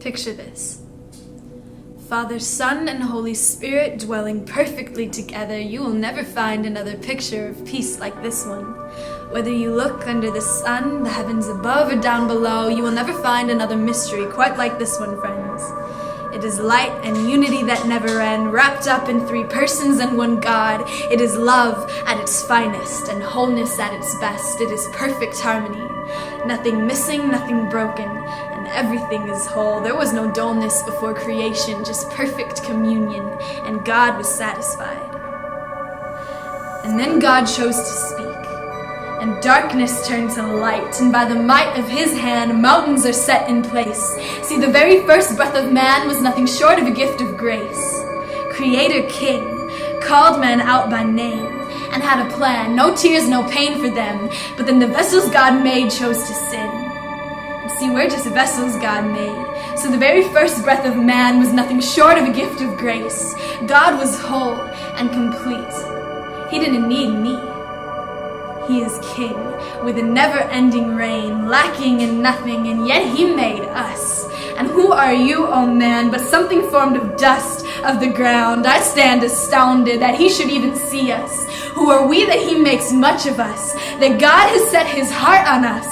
Picture this. Father, Son, and Holy Spirit dwelling perfectly together. You will never find another picture of peace like this one. Whether you look under the sun, the heavens above, or down below, you will never find another mystery quite like this one, friends. It is light and unity that never end, wrapped up in three persons and one God. It is love at its finest and wholeness at its best. It is perfect harmony. Nothing missing, nothing broken, and everything is whole. There was no dullness before creation, just perfect communion, and God was satisfied. And then God chose to speak. And darkness turned to light, and by the might of his hand, mountains are set in place. See, the very first breath of man was nothing short of a gift of grace. Creator King called man out by name and had a plan, no tears, no pain for them. But then the vessels God made chose to sin. And see, we're just vessels God made. So the very first breath of man was nothing short of a gift of grace. God was whole and complete. He didn't need me. He is king, with a never-ending reign, lacking in nothing, and yet he made us. And who are you, oh man, but something formed of dust of the ground? I stand astounded that he should even see us. Who are we that he makes much of us, that God has set his heart on us?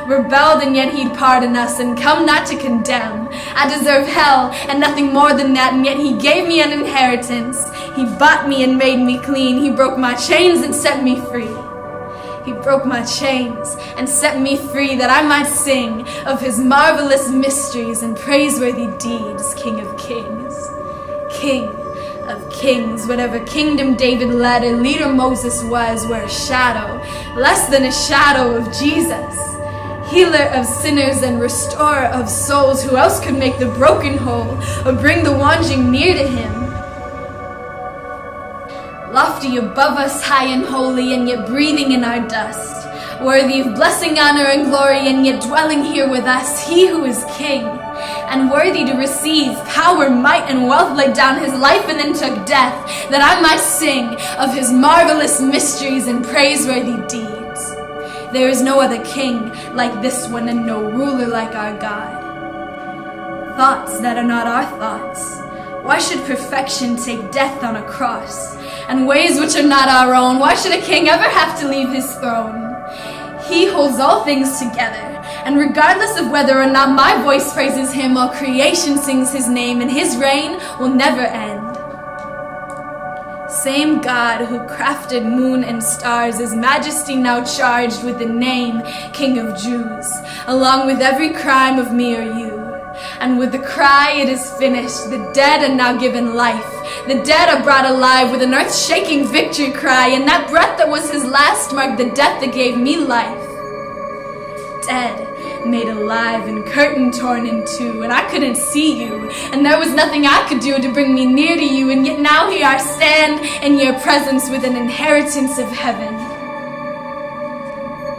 Rebelled, and yet he'd pardon us, and come not to condemn. I deserve hell, and nothing more than that, and yet he gave me an inheritance. He bought me and made me clean. He broke my chains and set me free. He broke my chains and set me free, that I might sing of his marvelous mysteries and praiseworthy deeds. King of kings, King of kings. Whatever kingdom David led, a leader Moses was, were a shadow, less than a shadow of Jesus. Healer of sinners and restorer of souls. Who else could make the broken whole or bring the wandering near to him? Lofty above us, high and holy, and yet breathing in our dust. Worthy of blessing, honor, and glory, and yet dwelling here with us, he who is king. And worthy to receive power, might, and wealth, laid down his life and then took death, that I might sing of his marvelous mysteries and praiseworthy deeds. There is no other king like this one, and no ruler like our God. Thoughts that are not our thoughts. Why should perfection take death on a cross? And ways which are not our own. Why should a king ever have to leave his throne? He holds all things together, and regardless of whether or not my voice praises him, all creation sings his name, and his reign will never end. Same God who crafted moon and stars, his majesty now charged with the name King of Jews, along with every crime of me or you. And with the cry, it is finished, the dead are now given life. The dead are brought alive with an earth-shaking victory cry, and that breath that was his last marked the death that gave me life. Dead, made alive, and curtain torn in two, and I couldn't see you, and there was nothing I could do to bring me near to you, and yet now here I stand in your presence with an inheritance of heaven.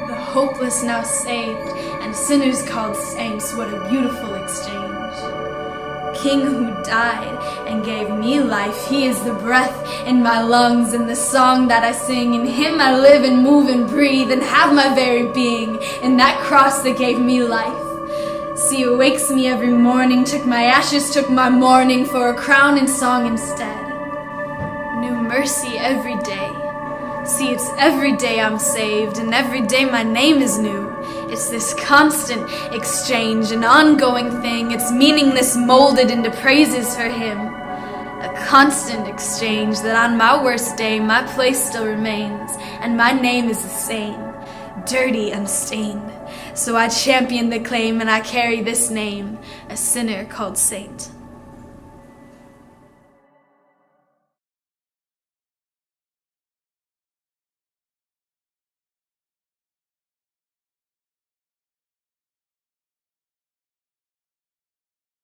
The hopeless now saved, and sinners called saints. What a beautiful exchange. King who died and gave me life. He is the breath in my lungs and the song that I sing. In him I live and move and breathe and have my very being in that cross that gave me life. See, it wakes me every morning, took my ashes, took my mourning for a crown and song instead. New mercy every day. See, it's every day I'm saved, and every day my name is new. It's this constant exchange, an ongoing thing. It's meaningless, molded into praises for him. A constant exchange that on my worst day, my place still remains, and my name is the same, dirty, unstained. So I champion the claim, and I carry this name, a sinner called saint.